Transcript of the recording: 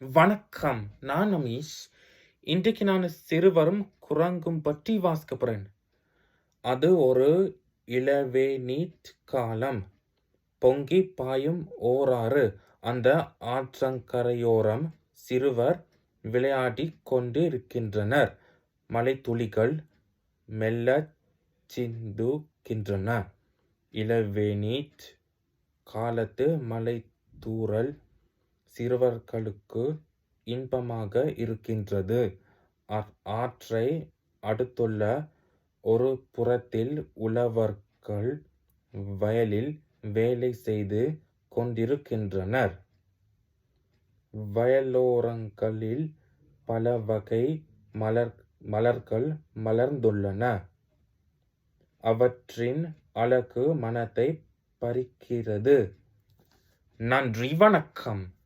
வணக்கம். நான் அமீஷ். இன்றைக்கு நான் சிறுவரும் குரங்கும் பற்றி வாசிக்க போறேன். அது ஒரு இளவேநீர் காலம். பொங்கி பாயும் ஓராறு. அந்த ஆற்றங்கரையோரம் சிறுவர் விளையாடிக் கொண்டிருக்கின்றனர். மழைத்துளிகள் மெல்லச் சிந்துகின்றன. இளவேநீர் காலத்து மழைத்தூறல் சிறுவர்களுக்கு இன்பமாக இருக்கின்றது. ஆற்றை அடுத்துள்ள ஒரு புறத்தில் உழவர்கள் வயலில் வேலை செய்து கொண்டிருக்கின்றனர். வயலோரங்களில் பல வகை மலர்கள் மலர்ந்துள்ளன. அவற்றின் அழகு மனத்தை பறிக்கிறது. நன்றி, வணக்கம்.